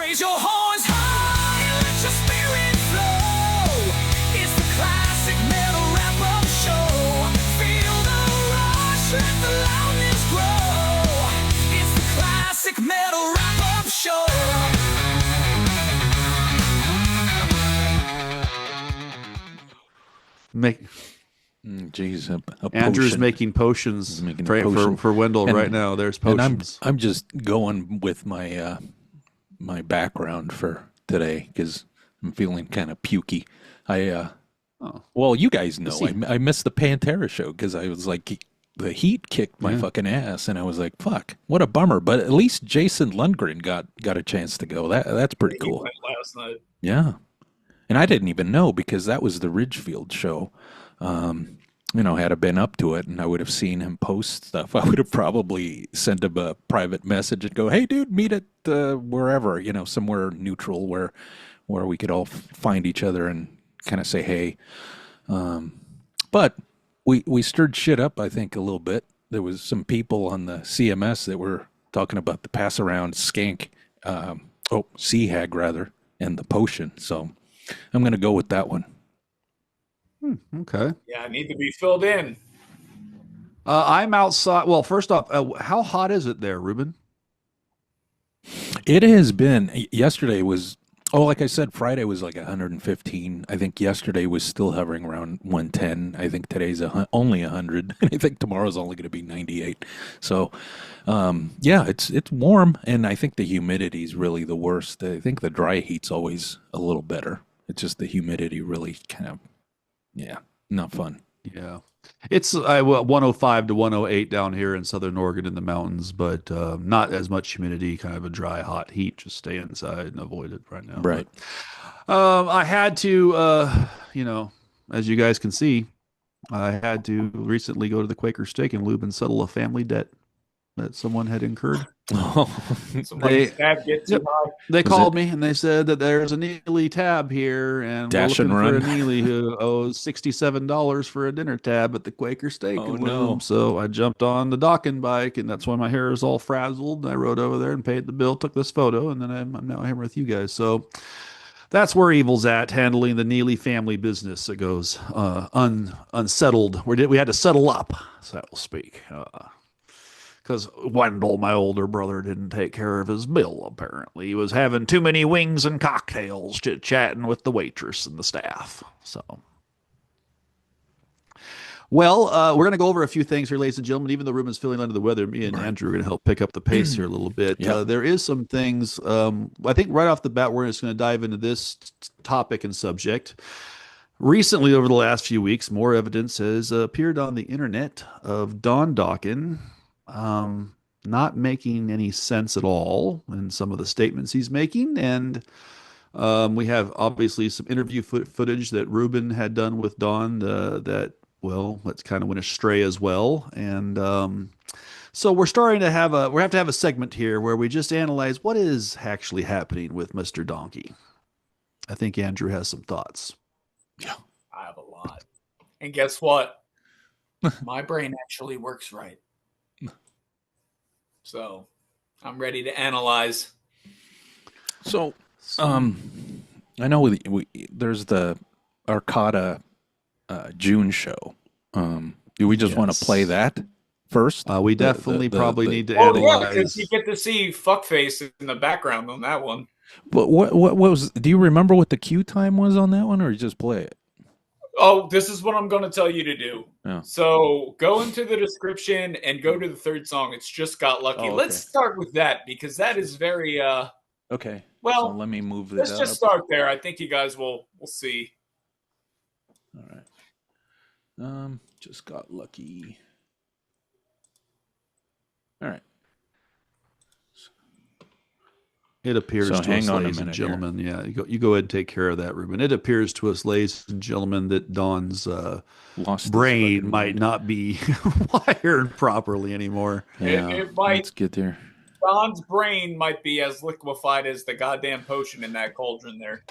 Raise your horns high and let your spirit flow. It's the classic metal wrap-up show. Feel the rush, let the loudness grow. It's the classic metal wrap-up show. Jeez, Andrew's potion. making potions Making a for, potion. for Wendell right now. There's potions. And I'm just going with my my background for today because I'm feeling kind of pukey. Well, you guys know I missed the Pantera show because I was like, the heat kicked my fucking ass, and I was like, fuck, what a bummer. But at least Jason Lundgren got a chance to go. That's pretty cool. He went last night. Yeah. And I didn't even know because that was the Ridgefield show. Had I been up to it and I would have seen him post stuff, I would have probably sent him a private message and go, hey, dude, meet at wherever, somewhere neutral where we could all find each other and kind of say, hey. But we stirred shit up, I think, a little bit. There was some people on the CMS that were talking about the pass around skank, C-Hag rather, and the potion. So I'm going to go with that one. Okay. Yeah, I need to be filled in. I'm outside. Well, first off, how hot is it there, Ruben? It has been. Yesterday was, like I said, Friday was like 115. I think yesterday was still hovering around 110. I think today's only 100. And I think tomorrow's only going to be 98. So, it's warm. And I think the humidity is really the worst. I think the dry heat's always a little better. It's just the humidity really kind of, not fun. Yeah. It's 105 to 108 down here in Southern Oregon in the mountains, but not as much humidity, kind of a dry, hot heat. Just stay inside and avoid it right now. Right. But, I had to, as you guys can see, I had to recently go to the Quaker Steak and Lube and settle a family debt that someone had incurred. They called me and they said that there's a Neely tab here, and Dash we're looking and for a run. Neely who owes $67 for a dinner tab at the Quaker Steak and no. Lube. So I jumped on the Dokken bike, and that's why my hair is all frazzled. I rode over there and paid the bill, took this photo, and then I'm now here with you guys. So that's where Evil's at, handling the Neely family business. It goes unsettled. We had to settle up, so to speak. Because Wendell, my older brother, didn't take care of his bill, apparently. He was having too many wings and cocktails, chit-chatting with the waitress and the staff. So, well, we're going to go over a few things here, ladies and gentlemen. Even though Ruben's feeling under the weather, me and Andrew are going to help pick up the pace here a little bit. Yep. There is some things, I think right off the bat, we're just going to dive into this topic and subject. Recently, over the last few weeks, more evidence has appeared on the internet of Don Dokken not making any sense at all in some of the statements he's making. And we have obviously some interview footage that Ruben had done with Don that kind of went astray as well. And so we're starting to have a segment here where we just analyze what is actually happening with Mr. Donkey. I think Andrew has some thoughts. Yeah, I have a lot. And guess what? My brain actually works right. So I'm ready to analyze. So, I know there's the Arcata June show. Do we just want to play that first? We definitely need to analyze. analyze. Yeah, because you get to see Fuckface in the background on that one. But what was? Do you remember what the queue time was on that one, or you just play it? Oh, this is what I'm going to tell you to do. Yeah. So go into the description and go to the third song. It's Just Got Lucky. Oh, okay. Let's start with that because that is very okay. Well, so let me move this. Let's just start there. I think you guys will see. All right. Just Got Lucky. All right. It appears So to hang us, on a ladies and minute gentlemen. Yeah, you go ahead and take care of that, Ruben. It appears to us, ladies and gentlemen, that Don's brain might not be wired properly anymore. Yeah, it might. Let's get there. Don's brain might be as liquefied as the goddamn potion in that cauldron there.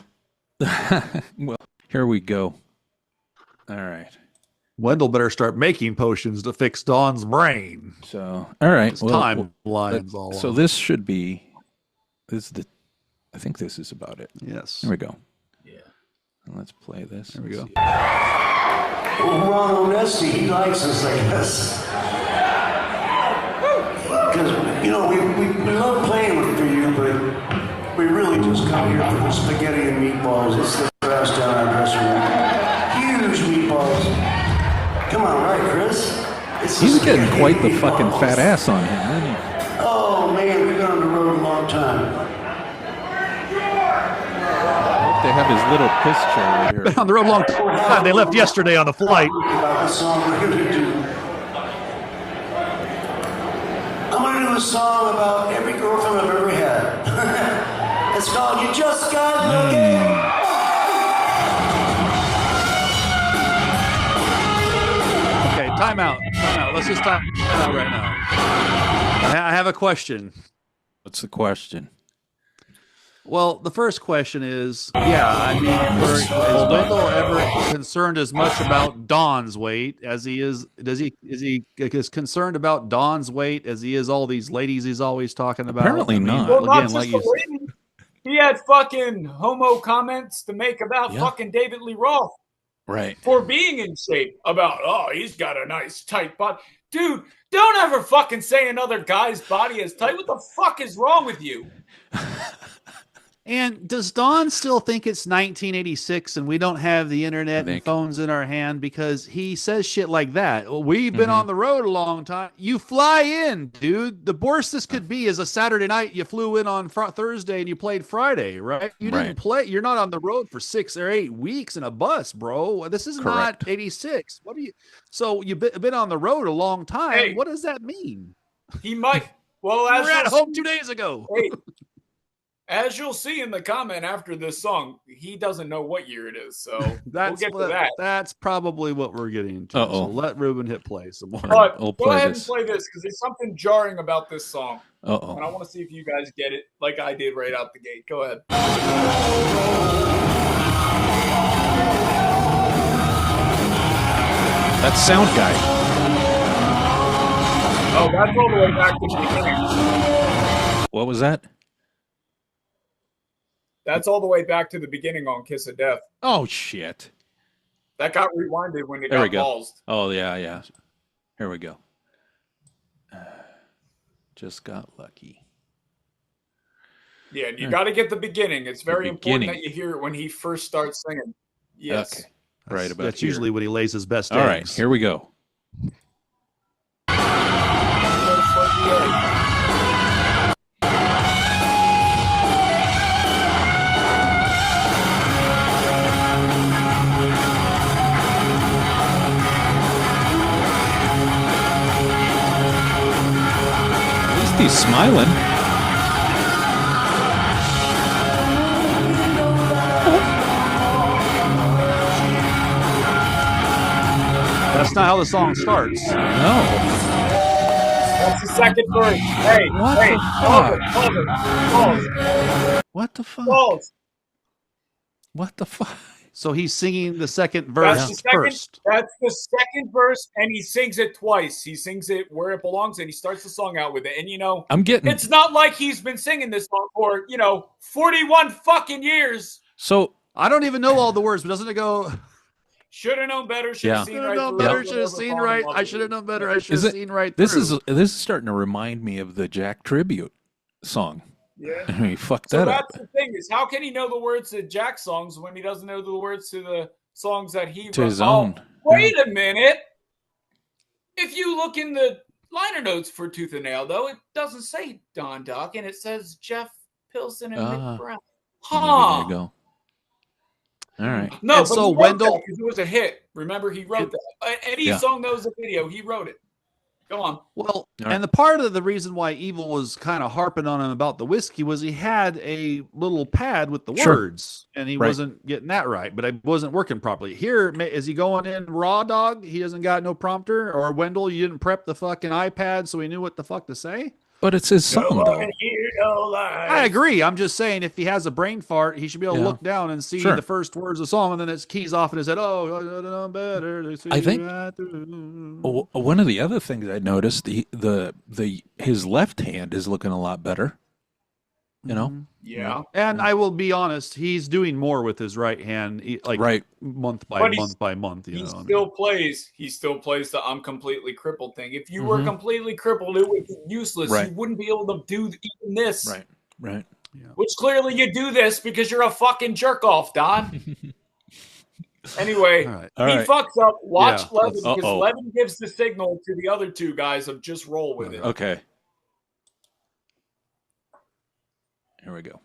Well, here we go. All right. Wendell better start making potions to fix Don's brain. So, all right. His timelines all so off. this should be. This is the. I think this is about it. Yes. Here we go. Yeah. Let's play this. There we go. Ron Onesi, he likes us, I guess. Because, we love playing for you, but we really just come here for the spaghetti and meatballs. It's the best down our dressing room. Huge meatballs. Come on, right, Chris? It's He's the getting spaghetti quite the and fucking meatballs. fat ass on him, isn't he? Oh, man, we've been on the road a long time. They have his little piss chair right here. On the road a long time. They left yesterday on the flight. About the song we're going to do. I'm going to do a song about every girlfriend I've ever had. It's called You Just Got Lucky. Okay, time out. Let's just time out right now. I have a question. What's the question? Well, the first question is, is Wendell ever concerned as much about Don's weight as he is? Is he concerned about Don's weight as he is all these ladies he's always talking about? Apparently not. Well, not Again, like just you the lady. He had fucking homo comments to make about fucking David Lee Roth Right. for being in shape. About, oh, he's got a nice tight body. Dude, don't ever fucking say another guy's body is tight. What the fuck is wrong with you? And does Don still think it's 1986 and we don't have the internet and phones in our hand because he says shit like that? Well, we've been on the road a long time. You fly in, dude. The worst this could be is a Saturday night. You flew in on Thursday and you played Friday, right? You didn't play. You're not on the road for 6 or 8 weeks in a bus, bro. This is not 86. What do you? So you've been on the road a long time. Hey. What does that mean? He might. Well, You as were at you'll home see- 2 days ago. Hey, as you'll see in the comment after this song, he doesn't know what year it is. So we'll get to that. That's probably what we're getting to. So let Ruben hit play some more. But we'll go play ahead this. and play this because there's something jarring about this song. And I Uh-oh. want to see if you guys get it like I did right out the gate. Go ahead. That's Sound Guy. Oh, that's all the way back to the beginning. What was that? That's all the way back to the beginning on Kiss of Death. Oh, shit. That got rewinded when it There we got go. ballsed. Oh, yeah. Here we go. Just got lucky. Yeah, and you got to get the beginning. It's very important beginning. that you hear it when he first starts singing. Yes. Okay. Right about That's here. usually when he lays his best All right, eggs. here we go. At least he's smiling. That's not how the song starts. No. That's the second verse. Hey, What hey, the pause fuck? it, pause it, What the fuck? pause. What the fuck? So he's singing the second verse That's the second. first. That's the second verse, and he sings it twice. He sings it where it belongs, and he starts the song out with it. And I'm getting it's not like he's been singing this song for 41 fucking years. so. I don't even know all the words, but doesn't it go? Should have known better. Should Yeah. have seen Should right. have known through better. it, Should have whatever, seen fall in right. love I with should it. have known better. I should Is have it- seen right. This through. is starting to remind me of the Jack tribute song. Yeah. I mean, he fucked So that that's up. the thing is, how can he know the words to Jack songs when he doesn't know the words to the songs that he To wrote? his own. Wait a minute. If you look in the liner notes for Tooth and Nail, though, it doesn't say Don Dokken. It says Jeff Pilson and Mick Brown. Maybe Huh. there you go. All right. No, And but so he wrote Wendell- that because it was a hit. Remember, he wrote that. Any Yeah. song that was a video, he wrote it. Go on. Well, All right. and the part of the reason why Evil was kind of harping on him about the whiskey was he had a little pad with the Sure. words, and he Right. wasn't getting that right, but it wasn't working properly. Here, is he going in raw dog? He doesn't got no prompter, or Wendell, you didn't prep the fucking iPad so he knew what the fuck to say. But it's his song, though. I agree. I'm just saying, if he has a brain fart, he should be able to Yeah. look down and see Sure. the first words of the song, and then it keys off in his head. Oh, I know better. To see I think- right through. One of the other things I noticed, his left hand is looking a lot better. You know, Yeah. And I will be honest, he's doing more with his right hand, like Right. month by But month by month. He You know, still plays the "I'm completely crippled" thing. If you were completely crippled, it would be useless. Right. You wouldn't be able to do even this. right, right. Which clearly you do this because you're a fucking jerk off, Don. Anyway, All right. All he right. fucks up. Watch Yeah, Levin because Uh-oh. Levin gives the signal to the other two guys of just roll with it. Okay. Here we go.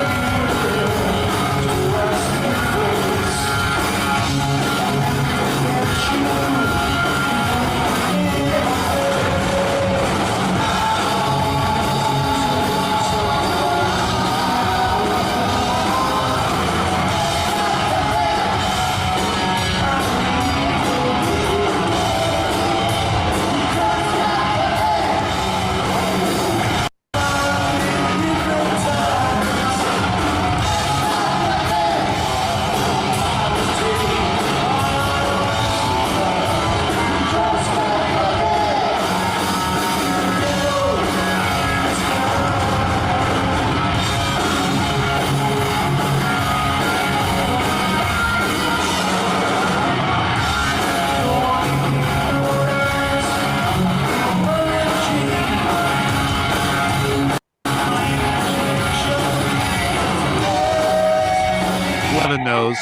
Levin knows.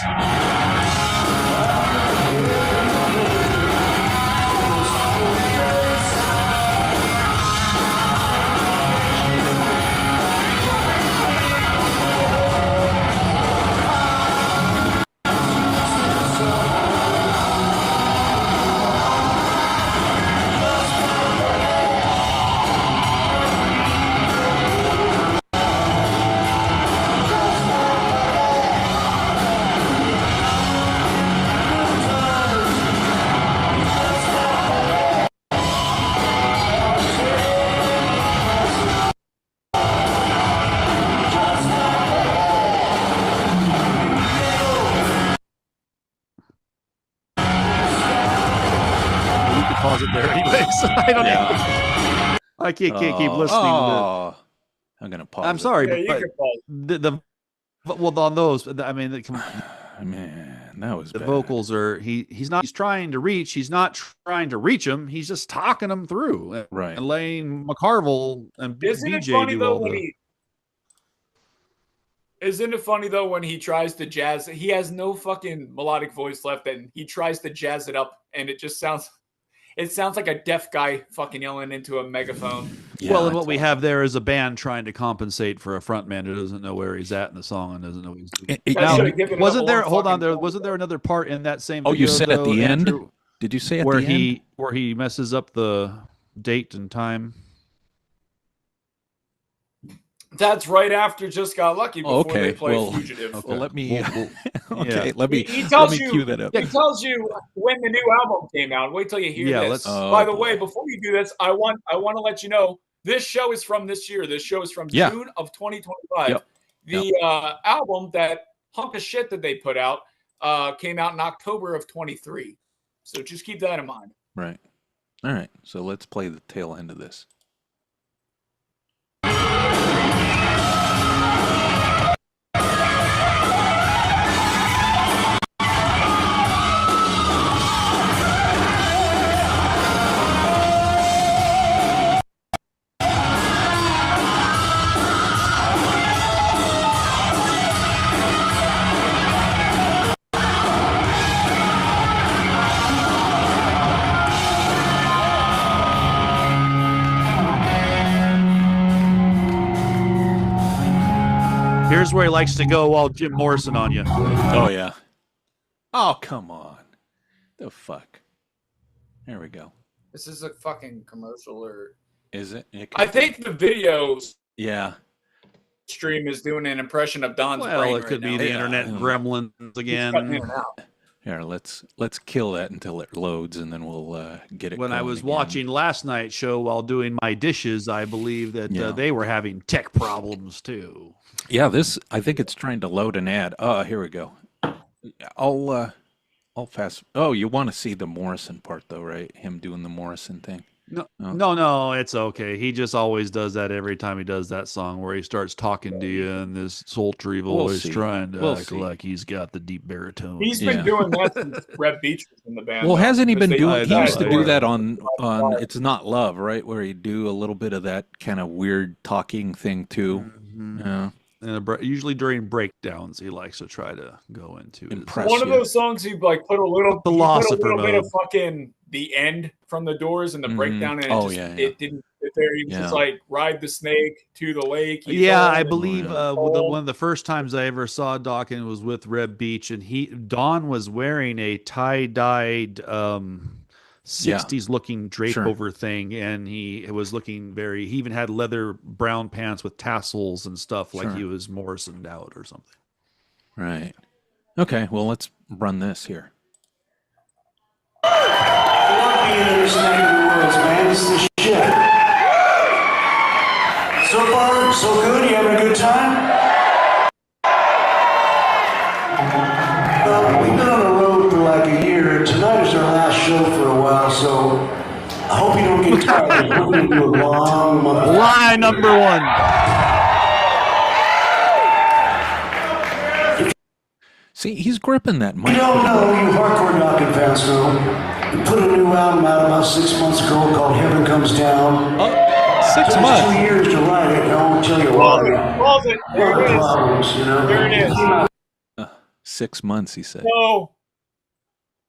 We could pause it there anyways. I don't know. I can't keep listening to I'm gonna pause. I'm it. sorry, Yeah, you but can pause. well on those, I mean, Man, that was the bad. vocals are he's trying to reach. He's not trying to reach them. He's just talking them through, Right. and letting McCarville and Isn't it BJ funny do though all when the. Isn't it funny though when he tries to jazz? He has no fucking melodic voice left, and he tries to jazz it up, and it just sounds. It sounds like a deaf guy fucking yelling into a megaphone. Yeah, Well, and what it's we awful. have there is a band trying to compensate for a frontman who doesn't know where he's at in the song and doesn't know what he's doing. I should've given it up Wasn't a there? long Hold on, fucking there time wasn't ago. there another part in that same. Oh, you video, said at though, the end? Andrew, Did you say at where the end? he messes up the date and time? That's right after Just Got Lucky before Okay, they play well, Fugitive. Well, let me. Yeah. Okay, let me. He tells let me you. cue that up. He tells you when the new album came out. Wait till you hear Yeah, this. let's- By the Oh, way, boy. before you do this, I want to let you know this show is from this year. This show is from Yeah. June of 2025. Yep. The album, that hunk of shit that they put out, came out in October of 23. So just keep that in mind. Right. All right. So let's play the tail end of this. Here's where he likes to go while Jim Morrison on you. Oh yeah. Oh come on. The fuck. There we go. This is a fucking commercial, or Is it? It I could- think the video Yeah. stream is doing an impression of Don's Well, brain it could right be now. the Yeah. internet gremlins It's cutting in again. and out. Here, let's kill that until it loads, and then we'll get it. When I going was again. watching last night's show while doing my dishes, I believe that Yeah. they were having tech problems too. Yeah, this. I think it's trying to load an ad. Oh, here we go. I'll fast. Oh, you want to see the Morrison part though, right? Him doing the Morrison thing. No, Oh. no, it's okay. He just always does that every time he does that song where he starts talking to you in this sultry We'll voice, see. trying to We'll act see. like he's got the deep baritone. He's Yeah. been doing that since Red Beach was in the band. Well, though, hasn't he 'cause been they doing? I He know, used to I do know. that on "It's Not Love," right, where he'd do a little bit of that kind of weird talking thing too. Mhm. Yeah, And usually during breakdowns, he likes to try to go into his Impress One of you. those songs you like put a little Philosopher bit of mode. fucking the end from the Doors and the Mhm. breakdown, and Oh, it just yeah, yeah. it didn't fit there. He was just Yeah. like ride the snake to the lake. He's Yeah, old I and believe yeah. one of the first times I ever saw Dokken was with Reb Beach, and Don was wearing a tie-dyed 60s looking drape Sure. over thing, and he was looking very. He even had leather brown pants with tassels and stuff, like Sure. he was Morrisoned out or something. Right. Okay. Well, let's run this here. Love being in this neck of the woods, man. This is the shit. So far, so good. You having a good time? We've been on the road for like a year, and tonight is our last show for a while, so I hope you don't get tired. We're going to do a long motherfucker. Lie number one. See, he's gripping that You mic. don't know, you hardcore Dokken fans know. We put a new album out about 6 months ago called Heaven Comes Down. 6 Took us months. 2 years to write it, and I won't tell you Pause why. it. Pause it. A lot There of it is. problems, you know. There it is. 6 months, he said. So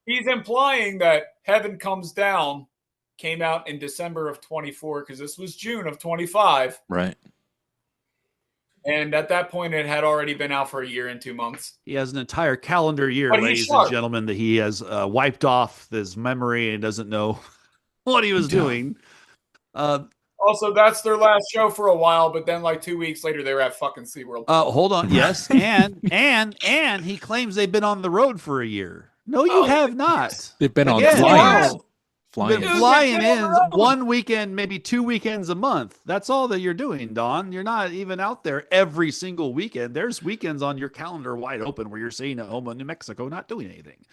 he's implying that Heaven Comes Down came out in December of 24 because this was June of 25. Right. And at that point, it had already been out for a year and 2 months. He has an entire calendar year, But he's ladies and sharp. gentlemen, that he has wiped off his memory and doesn't know what he was Yeah. doing. Also, that's their last show for a while, but then like 2 weeks later, they were at fucking SeaWorld. Hold on. Yes, and he claims they've been on the road for a year. No, you Oh, have not. They've been on Again, flying. wow. Flying. Been Dude, flying they've been in on the road. one weekend, maybe 2 weekends a month. That's all that you're doing, Don. You're not even out there every single weekend. There's weekends on your calendar wide open where you're staying at home in New Mexico, not doing anything.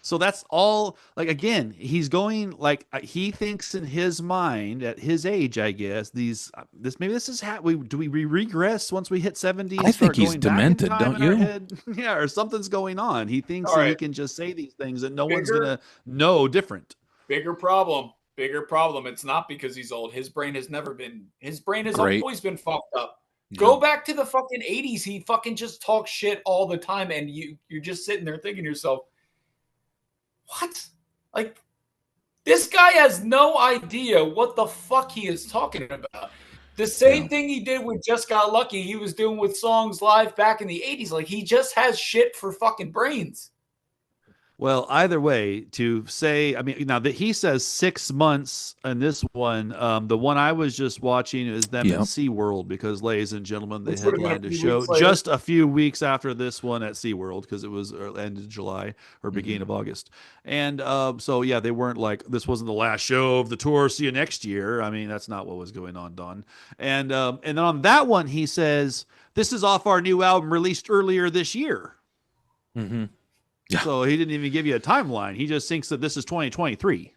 So that's all. Like, again, he's going like he thinks in his mind at his age, I guess. This is how we regress once we hit 70. I think start he's going back in demented, time don't in our you? head? Yeah, or something's going on. He thinks All that he right. can just say these things and no one's Bigger- gonna know different. Bigger problem. It's not because he's old. His brain has Great. always been fucked up. Yeah. Go back to the fucking 80s. He fucking just talks shit all the time. And you're just sitting there thinking to yourself, what? Like, this guy has no idea what the fuck he is talking about. The same thing he did with Just Got Lucky, he was doing with songs live back in the 80s. Like, he just has shit for fucking brains. Well, either way, to say, I mean, now that he says 6 months in this one, the one I was just watching is them Yep. at SeaWorld because, ladies and gentlemen, they Which would've been a headlined a few show weeks later. just a few weeks after this one at SeaWorld because it was end of July or beginning of August. And so, yeah, they weren't like, this wasn't the last show of the tour. See you next year. I mean, that's not what was going on, Don. And then on that one, he says, this is off our new album released earlier this year. Mm-hmm. Yeah. So he didn't even give you a timeline. He just thinks that this is 2023.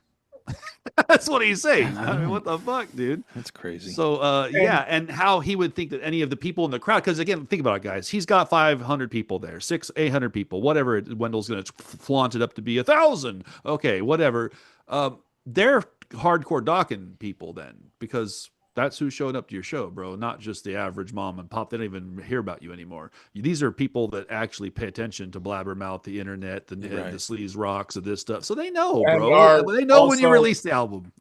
That's what he's saying. I mean, what the fuck, dude? That's crazy. So, yeah, and how he would think that any of the people in the crowd, because again, think about it, guys. He's got 500 people there, 800 people, whatever. Wendell's going to flaunt it up to be 1,000. Okay, whatever. They're hardcore Dokken people then, because that's who showed up to your show, bro. Not just the average mom and pop. They don't even hear about you anymore. These are people that actually pay attention to Blabbermouth, the internet, the sleaze rocks, of this stuff. So they know, And bro. are They know when you also- release the album.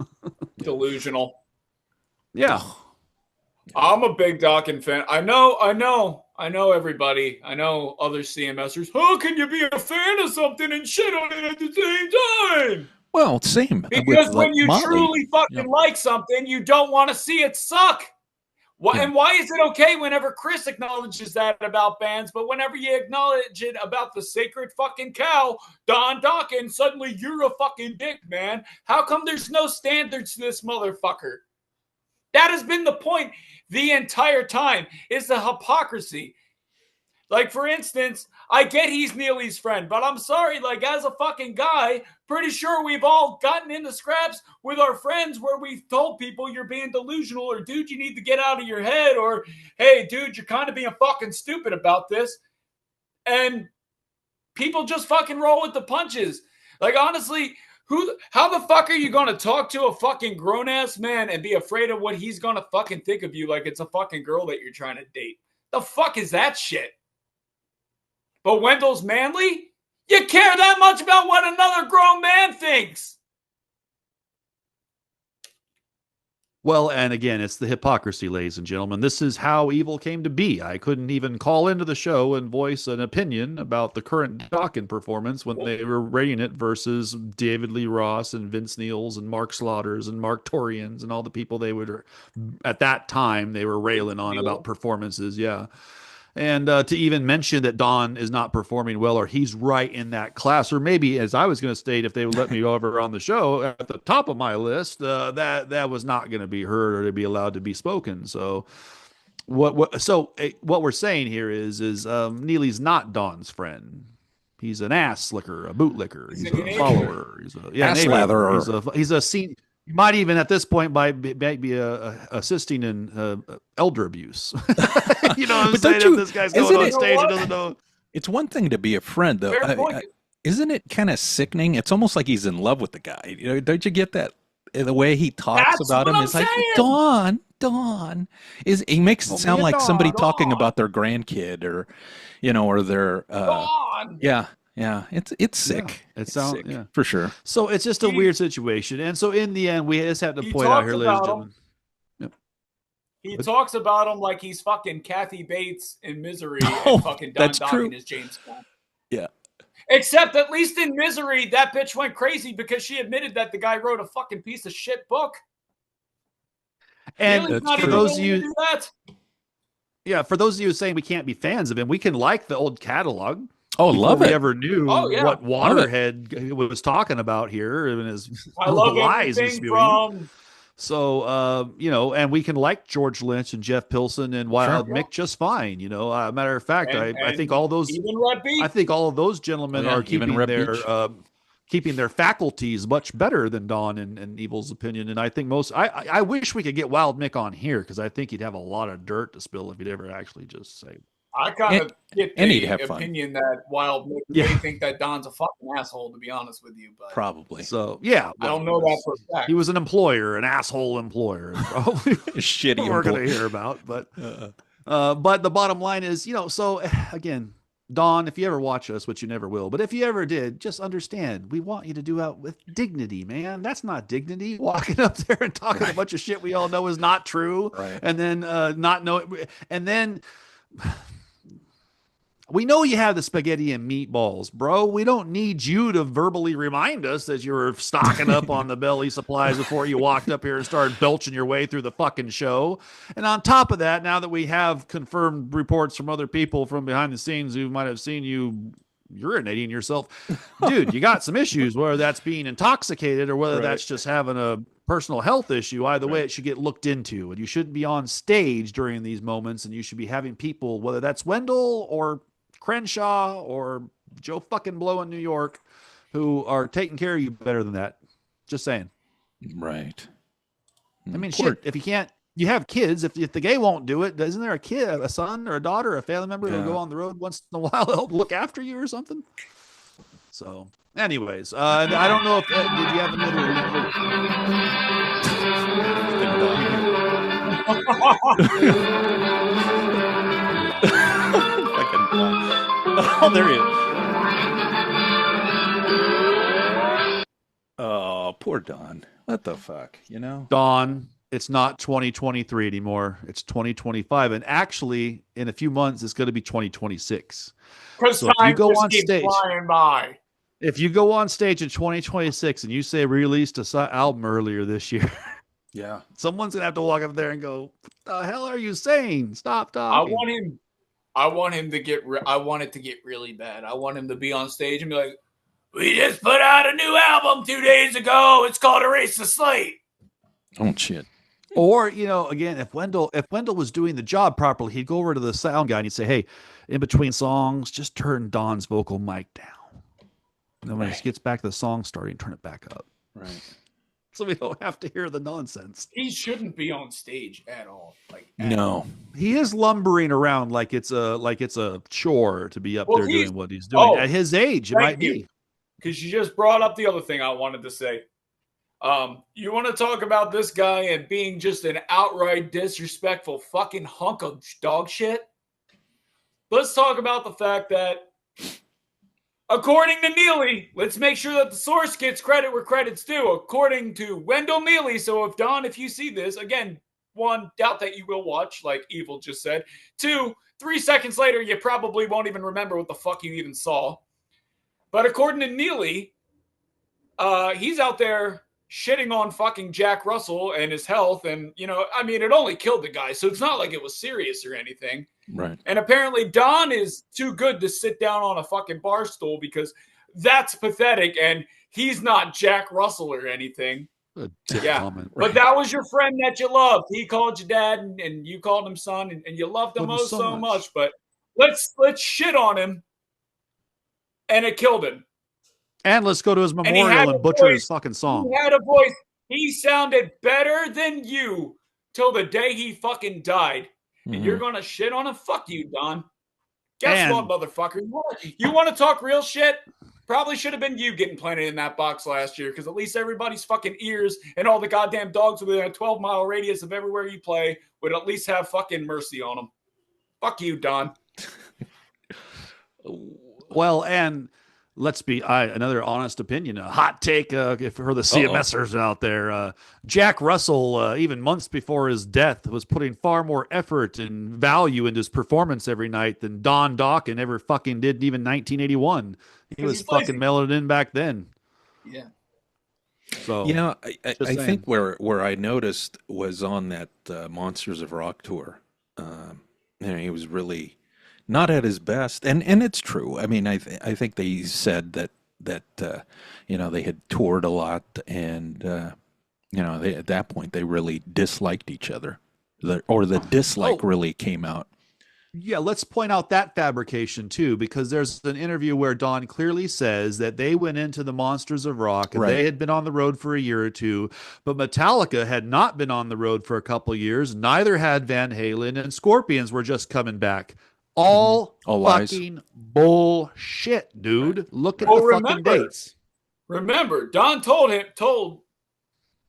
Delusional. Yeah. I'm a big Dokken fan. I know everybody. I know other CMSers. How can you be a fan of something and shit on it at the same time? Well, same. Because with, when you Motley. truly fucking like something, you don't want to see it suck. Why, Yeah. And why is it okay whenever Chris acknowledges that about bands, but whenever you acknowledge it about the sacred fucking cow, Don Dokken, suddenly you're a fucking dick, man. How come there's no standards to this motherfucker? That has been the point the entire time, is the hypocrisy. Like, for instance, I get he's Neely's friend, but I'm sorry, like, as a fucking guy, pretty sure we've all gotten into scraps with our friends where we've told people you're being delusional, or dude, you need to get out of your head, or hey, dude, you're kind of being fucking stupid about this. And people just fucking roll with the punches. Like, honestly, how the fuck are you going to talk to a fucking grown-ass man and be afraid of what he's going to fucking think of you like it's a fucking girl that you're trying to date? The fuck is that shit? But Wendell's manly? You care that much about what another grown man thinks? Well, and again, it's the hypocrisy, ladies and gentlemen. This is how evil came to be. I couldn't even call into the show and voice an opinion about the current Dokken performance when they were rating it versus David Lee Ross and Vince Neils and Mark Slaughters and Mark Torians and all the people they would, at that time, they were railing on about performances. Yeah. And to even mention that Don is not performing well, or he's right in that class, or maybe, as I was going to state, if they would let me go over on the show at the top of my list, that was not going to be heard or to be allowed to be spoken. So what we're saying here is Neely's not Don's friend. He's an ass slicker, a bootlicker. He's a follower. He's a Ass latherer. He's a senior. You might even at this point might be assisting in elder abuse. You know what I'm saying? If this guy's going on stage and doesn't know. It's one thing to be a friend, though. Isn't it kind of sickening? It's almost like he's in love with the guy. You know, don't you get that? The way he talks about him is like, Dawn. He makes it sound like somebody talking about their grandkid or, you know, or their Yeah, it's sick. Yeah, it's sick, for sure. So it's just a weird situation. And so in the end, we just have to point out here, ladies and gentlemen. He talks about him like he's fucking Kathy Bates in Misery and fucking Don Dokken is James Bond. Yeah. Except at least in Misery, that bitch went crazy because she admitted that the guy wrote a fucking piece of shit book. And for those of you, for those of you saying we can't be fans of him, we can like the old catalog. Oh, love it! We ever knew what Waterhead was talking about here and his lies he's spewing. From... So, you know, and we can like George Lynch and Jeff Pilson and Wild Mick just fine. You know, matter of fact, I think all those, I think all of those gentlemen are keeping their faculties much better than Don and Evil's opinion. And I think I wish we could get Wild Mick on here because I think he'd have a lot of dirt to spill if he'd ever actually just say. I kind of get the opinion that Wild Mick may think that Don's a fucking asshole, to be honest with you. But probably. So, yeah. I don't know that for a fact. He was an employer, an asshole employer. Probably shitty we're going to hear about. But the bottom line is, you know, so again, Don, if you ever watch us, which you never will, but if you ever did, just understand, we want you to do out with dignity, man. That's not dignity. Walking up there and talking a bunch of shit we all know is not true. Right. And then not know it. And then... We know you have the spaghetti and meatballs, bro. We don't need you to verbally remind us that you were stocking up on the belly supplies before you walked up here and started belching your way through the fucking show. And on top of that, now that we have confirmed reports from other people from behind the scenes who might have seen you urinating yourself, dude, you got some issues, whether that's being intoxicated or whether that's just having a personal health issue. Either way, it should get looked into, and you shouldn't be on stage during these moments, and you should be having people, whether that's Wendell or Crenshaw or Joe fucking Blow in New York, who are taking care of you better than that. Just saying. Right. I mean, shit, if you can't, you have kids. If the gay won't do it, isn't there a kid, a son or a daughter, a family member who'll go on the road once in a while to help look after you or something? So, anyways, I don't know if, did you have Oh, there he is. Oh, poor Don. What the fuck, you know? Don, it's not 2023 anymore. It's 2025. And actually, in a few months, it's going to be 2026. So if you go on stage, if you go on stage in 2026 and you say released an album earlier this year, someone's going to have to walk up there and go, what the hell are you saying? Stop talking. I want him to get. I want it to get really bad. I want him to be on stage and be like, "We just put out a new album 2 days ago. It's called Erase the Slate." Oh shit! Or, you know, again, if Wendell was doing the job properly, he'd go over to the sound guy and he'd say, "Hey, in between songs, just turn Don's vocal mic down. And then when he gets back to the song starting, turn it back up. Right. So we don't have to hear the nonsense. He shouldn't be on stage at all. No. He is lumbering around like it's a chore to be up there doing what he's doing. At his age, it might be. Because you just brought up the other thing I wanted to say. You want to talk about this guy and being just an outright disrespectful fucking hunk of dog shit? Let's talk about the fact that, according to Neely, let's make sure that the source gets credit where credit's due. According to Wendell Neely, so if you see this, again, one, doubt that you will watch, like Evil just said. 2, 3 seconds later, you probably won't even remember what the fuck you even saw. But according to Neely, he's out there shitting on fucking Jack Russell and his health. And, it only killed the guy. So it's not like it was serious or anything. Right. And apparently Don is too good to sit down on a fucking bar stool because that's pathetic. And he's not Jack Russell or anything. Comment. But that was your friend that you loved. He called you dad and you called him son and you loved him so much. But let's shit on him. And it killed him. And let's go to his memorial and butcher his fucking song. He had a voice. He sounded better than you till the day he fucking died. Mm-hmm. And you're going to shit on him? Fuck you, Don. Guess what, motherfucker? You want to talk real shit? Probably should have been you getting planted in that box last year because at least everybody's fucking ears and all the goddamn dogs within a 12-mile radius of everywhere you play would at least have fucking mercy on them. Fuck you, Don. Well, and let's be another honest opinion, a hot take for the CMSers out there. Jack Russell, even months before his death, was putting far more effort and value into his performance every night than Don Dokken ever fucking did, even 1981. He was fucking mailing it in back then. Yeah. So I think where I noticed was on that Monsters of Rock tour. He was really not at his best, and it's true. I mean, I think they said that they had toured a lot, and they, at that point they really disliked each other, or the dislike really came out. Yeah, let's point out that fabrication too, because there's an interview where Don clearly says that they went into the Monsters of Rock and they had been on the road for a year or two, but Metallica had not been on the road for a couple of years. Neither had Van Halen, and Scorpions were just coming back. All fucking lies. Bullshit, dude. Look at the fucking dates. Remember, Don told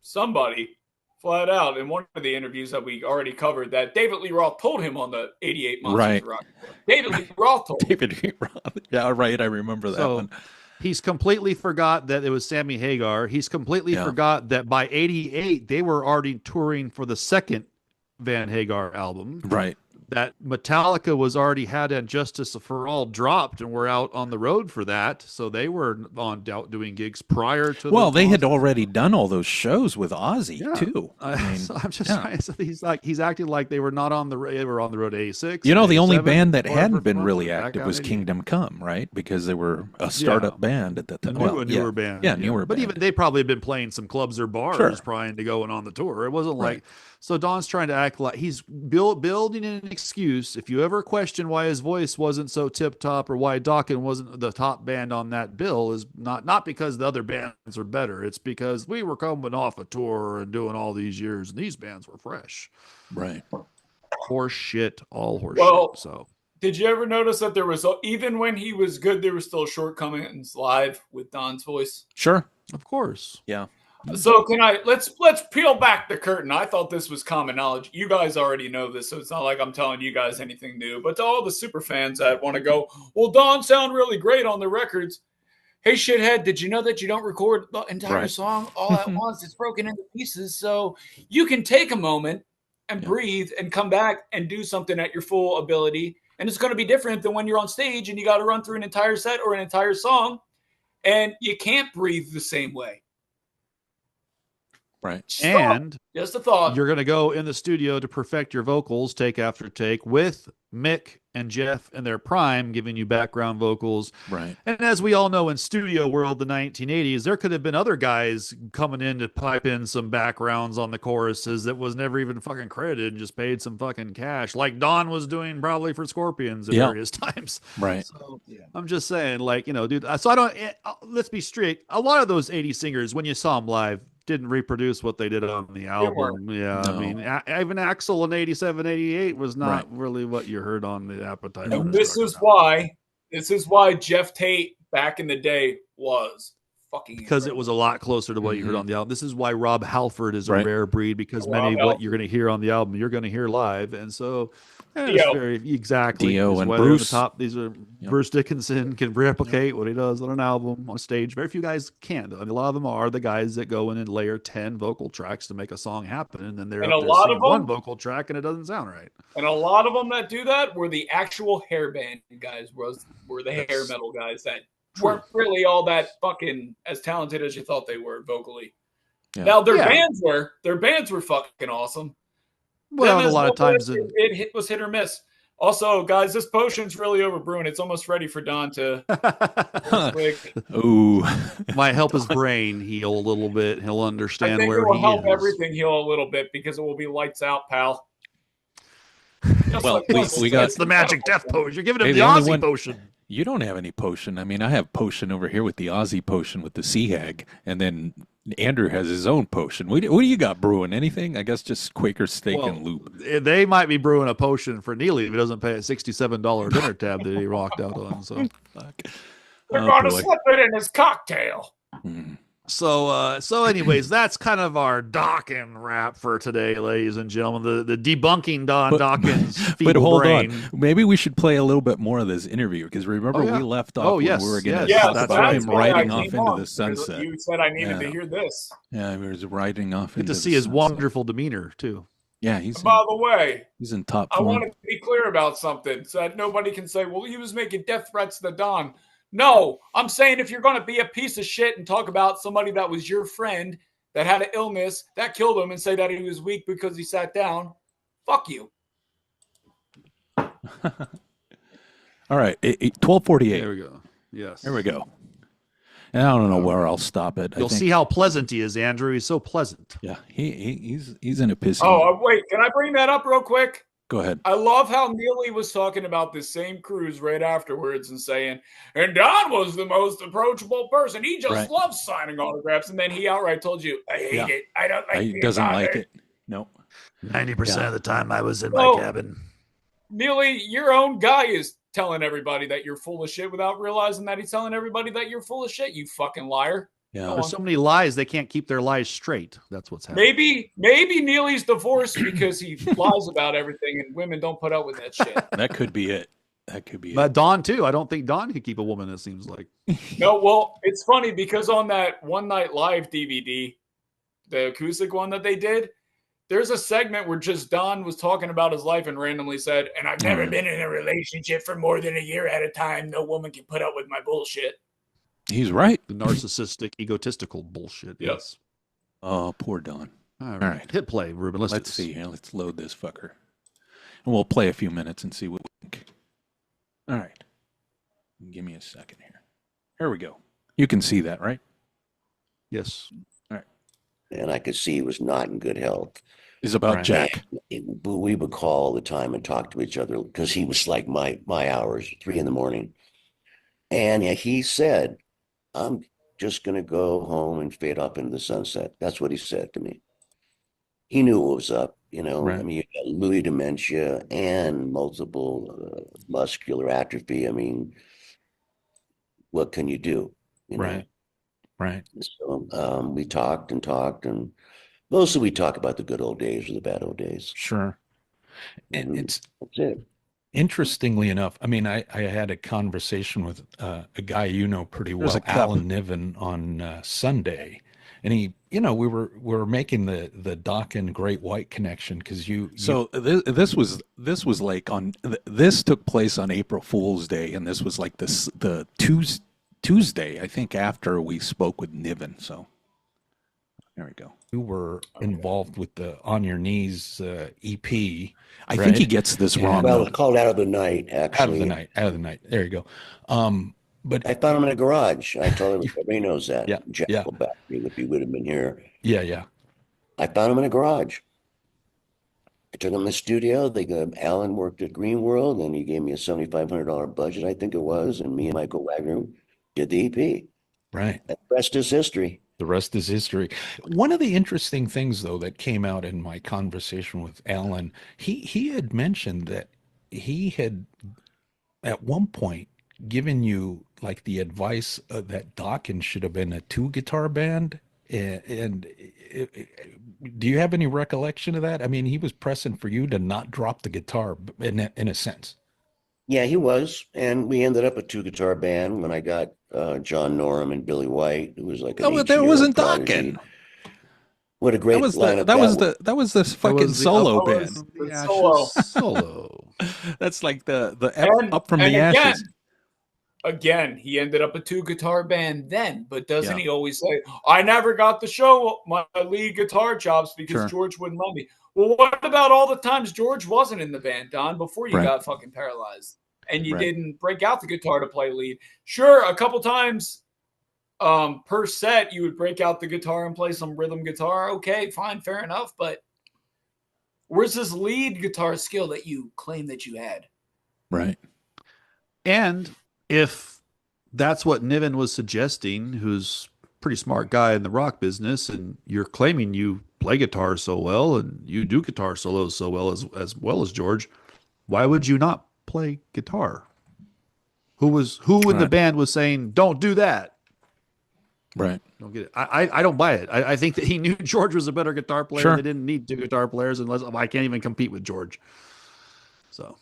somebody flat out in one of the interviews that we already covered that David Lee Roth told him on the 88 Monsters of Rock. David Lee Roth told him. David Lee Roth. Yeah, right. I remember that one. He's completely forgot that it was Sammy Hagar. He's completely forgot that by 88, they were already touring for the second Van Hagar album. Right. That Metallica was already had And Justice for All dropped and were out on the road for that. So they were out doing gigs prior to. Well, they had already done all those shows with Ozzy too. So I'm just trying. So he's acting like they were not on the. They were on the road to 86. The only band that hadn't been really active was Kingdom Come, right? Because they were a startup band at that time. A newer band. Yeah, newer. But band. even they probably had been playing some clubs or bars prior to going on the tour. It wasn't like. So Don's trying to act like he's building an excuse. If you ever question why his voice wasn't so tip-top or why Dokken wasn't the top band on that bill, is not because the other bands are better. It's because we were coming off a tour and doing all these years, and these bands were fresh. Right. Horse shit, all horse shit. So did you ever notice that there was, even when he was good, there were still shortcomings live with Don's voice? Sure. Of course. Yeah. So let's peel back the curtain. I thought this was common knowledge. You guys already know this, so it's not like I'm telling you guys anything new. But to all the super fans that want to go, well, Don sound really great on the records. Hey, shithead, did you know that you don't record the entire song all at once? It's broken into pieces. So you can take a moment and breathe and come back and do something at your full ability. And it's going to be different than when you're on stage and you got to run through an entire set or an entire song. And you can't breathe the same way. Right. And just a thought. You're going to go in the studio to perfect your vocals take after take with Mick and Jeff in their prime, giving you background vocals. Right. And as we all know, in studio world, the 1980s, there could have been other guys coming in to pipe in some backgrounds on the choruses that was never even fucking credited and just paid some fucking cash, like Don was doing probably for Scorpions at various times. Right. So I'm just saying, like, dude. So I don't. Let's be straight. A lot of those 80s singers, when you saw them live, didn't reproduce what they did on the album. Yeah, No. I mean, even Axl in 87, 88 was not really what you heard on the Appetite. And this is why Jeff Tate back in the day was fucking because it was a lot closer to what you heard on the album. This is why Rob Halford is a rare breed, because many of what you're going to hear on the album you're going to hear live, and so it's very Dio and why Bruce. they're the top. These are Bruce Dickinson can replicate what he does on an album on stage. Very few guys can. I mean, a lot of them are the guys that go in and layer 10 vocal tracks to make a song happen, and then they're up there singing one vocal track and it doesn't sound right. And a lot of them that do that were the actual hair band guys, were the hair metal guys that weren't really all that fucking as talented as you thought they were vocally. Yeah. Now their bands were fucking awesome. Well, a lot of times it was hit or miss. Also, guys, this potion's really overbrewing. It's almost ready for Don to. Ooh, might help his brain heal a little bit. He'll understand it where will he help is. everything heal a little bit because it will be lights out, pal. Well, we got it's the magic death potion. You're giving him the Aussie potion. You don't have any potion. I mean, I have potion over here with the Aussie potion with the sea hag, and then Andrew has his own potion. What do you got brewing? Anything? I guess just Quaker steak and loop. They might be brewing a potion for Neely if he doesn't pay a $67 dinner tab that he rocked out on. So they're going to slip it in his cocktail. So anyways, that's kind of our Dokken wrap for today, ladies and gentlemen. The debunking Dokken's feeble but hold brain. on, maybe we should play a little bit more of this interview because remember we left off when we were going to start him riding off into the sunset. You said I needed to hear this. Yeah, he was riding off. Good to see his wonderful demeanor too. Yeah, by the way, he's in top I form. want to be clear about something so that nobody can say, well, he was making death threats to the Don. No, I'm saying if you're going to be a piece of shit and talk about somebody that was your friend that had an illness that killed him and say that he was weak because he sat down, fuck you. All right, 12:48. There we go. Yes. There we go. And I don't know where I'll stop it. You'll see how pleasant he is, Andrew. He's so pleasant. Yeah, he's in a pissy. Oh, wait, can I bring that up real quick? Go ahead. I love how Neely was talking about this same cruise right afterwards and saying, and Don was the most approachable person. He just loves signing autographs. And then he outright told you, I hate it. I don't like it. He doesn't like it. No. 90% of the time I was in my cabin. Neely, your own guy is telling everybody that you're full of shit without realizing that he's telling everybody that you're full of shit, you fucking liar. Yeah. There's so many lies, they can't keep their lies straight. That's what's happening. Maybe Neely's divorced because he lies about everything and women don't put up with that shit. That could be it. That could be But it. Don, too. I don't think Don could keep a woman, it seems like. No, well, it's funny because on that One Night Live DVD, the acoustic one that they did, there's a segment where just Don was talking about his life and randomly said, and I've never been in a relationship for more than a year at a time. No woman can put up with my bullshit. He's right. The narcissistic, egotistical bullshit. Yes. Oh, poor Don. All right. Hit play, Ruben. Let's see here. Let's load this fucker. And we'll play a few minutes and see what we think. All right. Give me a second here. Here we go. You can see that, right? Yes. All right. And I could see he was not in good health. It's about Jack. But we would call all the time and talk to each other because he was like my hours, 3 a.m. And he said, I'm just going to go home and fade up into the sunset. That's what he said to me. He knew what was up, I mean, you got Lewy dementia and multiple muscular atrophy. I mean, what can you do? Right. So we talked, and mostly we talk about the good old days or the bad old days. Sure. And that's it. Interestingly enough, I mean, I had a conversation with a guy you know pretty well, Alan Niven, on Sunday, and he, we were making the Dokken Great White connection because this was like this took place on April Fool's Day, and this was like the Tuesday I think after we spoke with Niven. So There we go. You were involved with the On Your Knees EP. I think he gets this wrong. Well, though. it's called Out of the Night, actually. Out of the night. There you go. But I found him in a garage. I told him, everybody knows that. Yeah, Jack yeah. will back me if he would have been here. yeah. I found him in a garage. I took him in the studio. Alan worked at Green World, and he gave me a $7,500 budget, I think it was, and me and Michael Wagner did the EP. Right. And the rest is history. The rest is history. One of the interesting things, though, that came out in my conversation with Alan, he had mentioned that he had at one point given you like the advice that Dokken should have been a 2-guitar band. And do you have any recollection of that? I mean, he was pressing for you to not drop the guitar in a sense. Yeah, he was. And we ended up a 2-guitar band when I got John Norum and Billy White, who was like an That wasn't prodigy. Dokken. What a great That was lineup that was the fucking solo band. The Ashes Solo. solo. That's like the And- up from and the again, ashes. Again, he ended up a 2-guitar band then, but doesn't Yeah. he always say, I never got to show my lead guitar chops because Sure. George wouldn't let me? Well, what about all the times George wasn't in the band, Don, before you Right. got fucking paralyzed and you Right. didn't break out the guitar to play lead? Sure, a couple times per set you would break out the guitar and play some rhythm guitar. Okay, fine, fair enough, but where's this lead guitar skill that you claim that you had? Right. And if that's what Niven was suggesting, who's a pretty smart guy in the rock business, and you're claiming you play guitar so well and you do guitar solos so well as George, why would you not play guitar? Who in the Right. band was saying, don't do that? Right. Don't get it. I don't buy it. I think that he knew George was a better guitar player. Sure. They didn't need 2 guitar players unless I can't even compete with George. So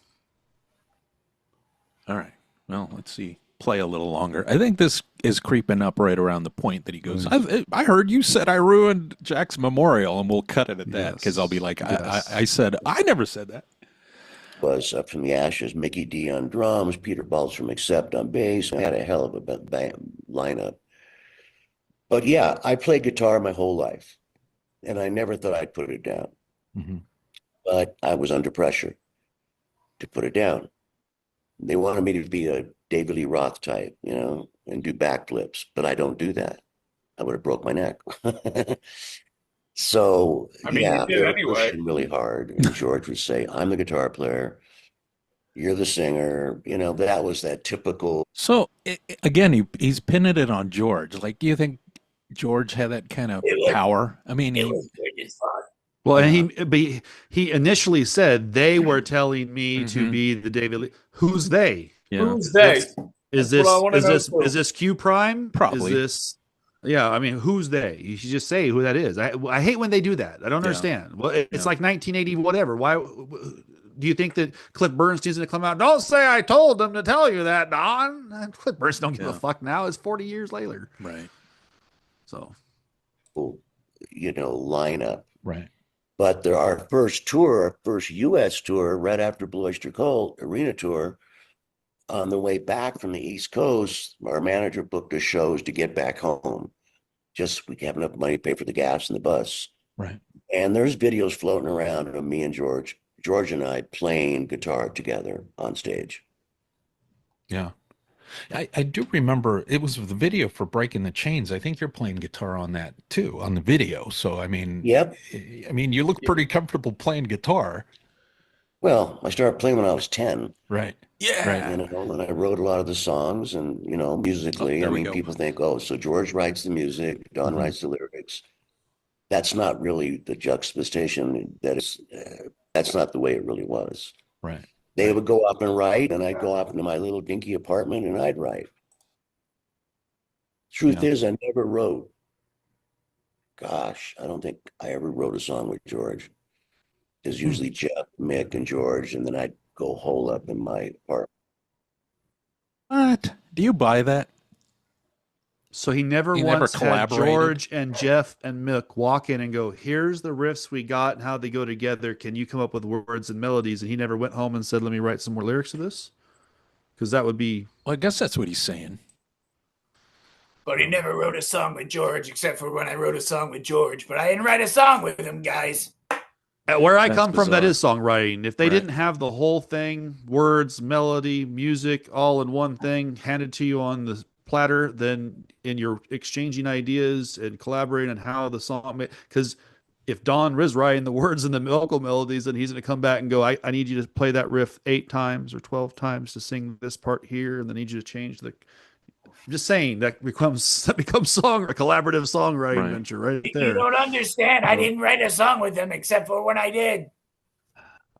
All right. Well, let's see. Play a little longer. I think this is creeping up right around the point that he goes, I heard you said I ruined Jack's memorial, and we'll cut it at that because I'll be like, Yes. I said, I never said that. Was Up from the Ashes, Mickey D on drums, Peter Baltz from Accept on bass. I had a hell of a lineup. But yeah, I played guitar my whole life, and I never thought I'd put it down. Mm-hmm. But I was under pressure to put it down. They wanted me to be a David Lee Roth type, and do backflips, but I don't do that. I would have broke my neck. So, I mean, yeah, you did they were anyway. pushing really hard. And George would say, I'm the guitar player. You're the singer. That was that typical. So again, he's pinning it on George. Like, do you think George had that kind of power? I mean, well, and he initially said they were telling me to be the David Lee. Who's they? yeah. Who's they? Is That's what I wanna know, too. this Q Prime? Probably. Is this? Yeah, I mean, who's they? You should just say who that is. I hate when they do that. I don't understand. Well, it's like 1980, whatever. Why do you think that Cliff Bernstein's going to come out? Don't say I told them to tell you that, Don. Cliff Bernstein don't give a fuck now. It's 40 years later. Right. So, Lineup. Right. But our first U.S. tour, right after Blue Oyster Cult arena tour, on the way back from the East Coast, our manager booked us shows to get back home. Just we have enough money to pay for the gas and the bus. Right. And there's videos floating around of me and George and I playing guitar together on stage. Yeah. I do remember it was the video for Breaking the Chains. I think you're playing guitar on that too, on the video. So, I mean, Yep. I mean, you look pretty comfortable playing guitar. Well, I started playing when I was 10. Right. Yeah. Right. And I wrote a lot of the songs and, musically, there I we mean, go. people think, oh, so George writes the music, Don writes the lyrics. That's not really the juxtaposition. That's not the way it really was. Right. They would go up and write, and I'd go up into my little dinky apartment and I'd write. Truth is, I never wrote. Gosh, I don't think I ever wrote a song with George. There's usually Jeff, Mick, and George, and then I'd go hole up in my apartment. What? Do you buy that? so he never He never once had collaborated? George and Jeff and Mick walk in and go, here's the riffs we got and how they go together. Can you come up with words and melodies? And he never went home and said, let me write some more lyrics to this. Because that would be, Well, I guess that's what he's saying. but he never wrote a song with George, except for when I wrote a song with George. But I didn't write a song with him, guys. Where I That's come from, that bizarre. is songwriting. If they Right. didn't have the whole thing, words, melody, music, all in one thing handed to you on the platter, then in your exchanging ideas and collaborating on how the song, because if Don is writing the words and the vocal melodies, then he's going to come back and go, I need you to play that riff 8 times or 12 times to sing this part here, and then I need you to change the. I'm just saying that becomes a collaborative songwriting Right. venture right You there. don't understand. I didn't write a song with him, except for when I did.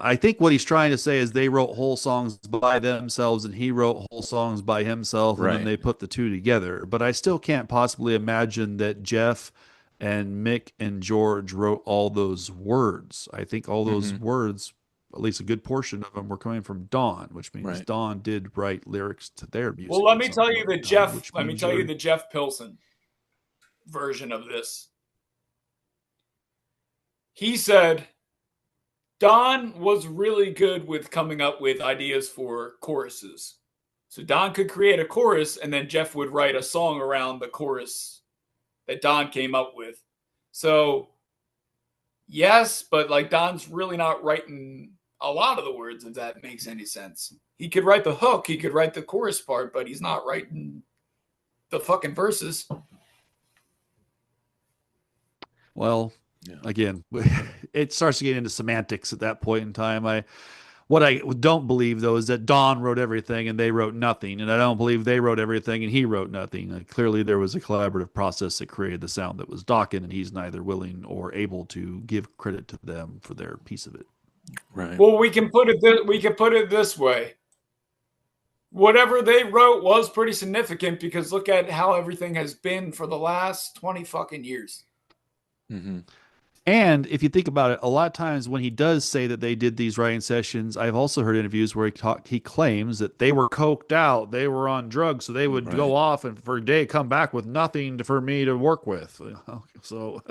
I think what he's trying to say is they wrote whole songs by themselves and he wrote whole songs by himself, and then Right. they put the two together. But I still can't possibly imagine that Jeff and Mick and George wrote all those words. I think all those words, at least a good portion of them, were coming from Don, which means Right. Don did write lyrics to their music. Well, let at me some tell you point the in time, Jeff. which Let me means tell you you're- the Jeff Pilson version of this. He said Don was really good with coming up with ideas for choruses. So Don could create a chorus, and then Jeff would write a song around the chorus that Don came up with. So yes, but like Don's really not writing a lot of the words, if that makes any sense. He could write the hook, he could write the chorus part, but he's not writing the fucking verses. Well, Yeah. again, it starts to get into semantics at that point in time. What I don't believe, though, is that Don wrote everything and they wrote nothing. And I don't believe they wrote everything and he wrote nothing. Clearly, there was a collaborative process that created the sound that was Dokken, and he's neither willing or able to give credit to them for their piece of it. Right. Well, we can put it this way. Whatever they wrote was pretty significant, because look at how everything has been for the last 20 fucking years. Mm-hmm. And if you think about it, a lot of times when he does say that they did these writing sessions, I've also heard interviews where he claims that they were coked out, they were on drugs, so they would Right. go off and for a day come back with nothing for me to work with. So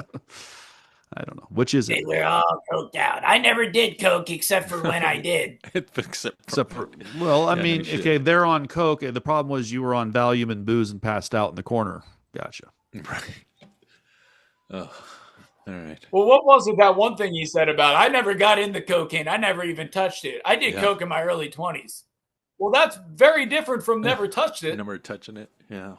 I don't know. Which is They it? were all coked out. I never did coke except for when I did. Except for, well, I Yeah, mean, no shit. okay, they're on coke, and the problem was you were on Valium and booze and passed out in the corner. Gotcha. Right. Oh, all right. Well, what was it, that one thing you said about I never got into cocaine? I never even touched it. I did Yeah. coke in my early 20s. Well, that's very different from never touched it. Never touching it. Yeah.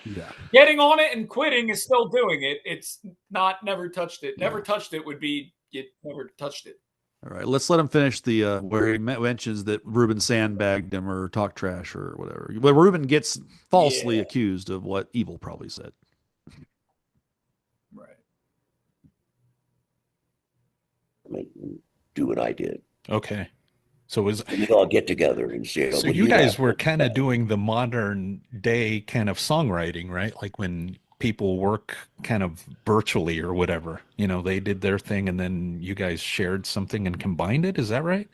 Yeah. Getting on it and quitting is still doing it. It's not never touched it. Never touched it would be you never touched it. All right, let's let him finish the where he mentions that Ruben sandbagged him or talked trash or whatever. But Ruben gets falsely accused of what Evil probably said. Right. I mean, do what I did. Okay. So it was We all get together and say, so what do you guys got? were kind of doing the modern day kind of songwriting, right? Like when people work kind of virtually or whatever, you know, they did their thing and then you guys shared something and combined it. Is that right?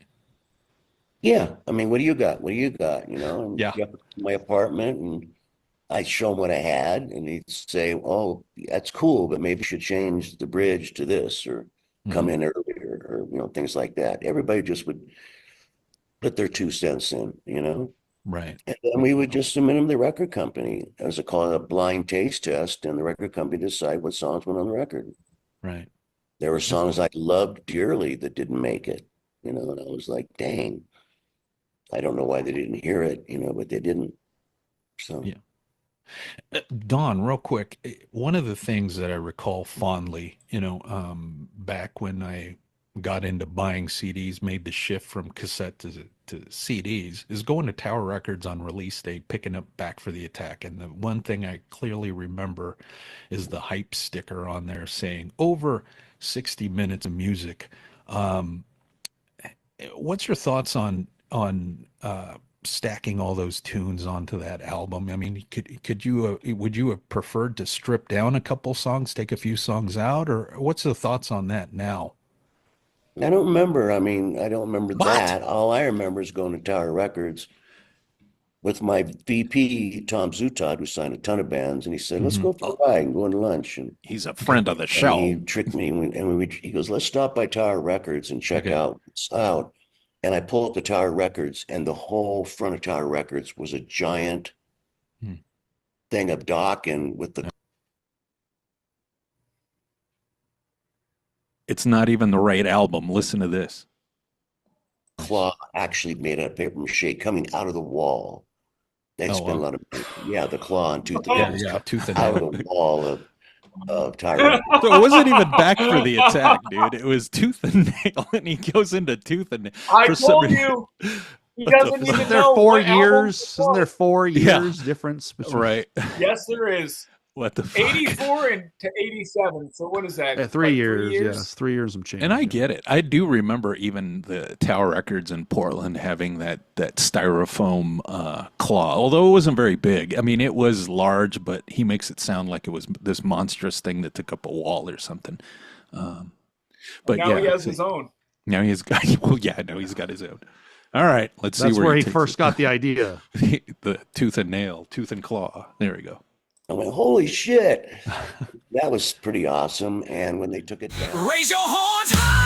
Yeah. I mean, what do you got? What do you got? You know, and Yeah. you up to my apartment and I'd show him what I had and he'd say, oh, that's cool, but maybe you should change the bridge to this or come in earlier or, you know, things like that. Everybody just would put their 2 cents in, you know? Right. And then we would just submit them to the record company as a blind taste test, and the record company decide what songs went on the record. Right. There were songs I loved dearly that didn't make it, you know, and I was like, dang, I don't know why they didn't hear it, you know, but they didn't. So Yeah. Don, real quick, one of the things that I recall fondly, you know, back when I got into buying CDs, made the shift from cassette to CDs, is going to Tower Records on release day, picking up Back for the Attack. And the one thing I clearly remember is the hype sticker on there saying over 60 minutes of music. What's your thoughts on stacking all those tunes onto that album? I mean, could you would you have preferred to strip down a couple songs, take a few songs out, or what's the thoughts on that now? I don't remember. I mean, I don't remember What? that. All I remember is going to Tower Records with my VP, Tom Zutod, who signed a ton of bands, and he said, let's go for a ride and go to lunch. And He's a friend of the And show. he tricked me, he goes, let's stop by Tower Records and check Okay. out out. And I pull up the Tower Records, and the whole front of Tower Records was a giant thing of Dokken with the It's not even the right album. Listen to this. claw actually made out of paper mache coming out of the wall. They Oh, spent a wow. lot of yeah, the claw and tooth Yeah, yeah, tooth and out nail. of the wall of Tyrant. So it wasn't even back for the attack, dude. It was tooth and nail, and he goes into tooth and nail. I For some told reason- you. He What the doesn't fuck? even Isn't there know 4 what album years? it Isn't there was. 4 Yeah. years difference between Right. Yes, there is. What the fuck? 84 and to 87. So what is that? Yeah, 3 Like years. Yes, 3 years and change. And I yeah. get it. I do remember even the Tower Records in Portland having that styrofoam claw, although it wasn't very big. I mean, it was large, but he makes it sound like it was this monstrous thing that took up a wall or something. But Now yeah, he has his own. now he's got. Well, yeah, now he's got his own. All right, let's That's see where he takes first it. got the idea. The tooth and nail, tooth and claw. There we go. I'm like, holy shit. That was pretty awesome. And when they took it down, Raise your horns high.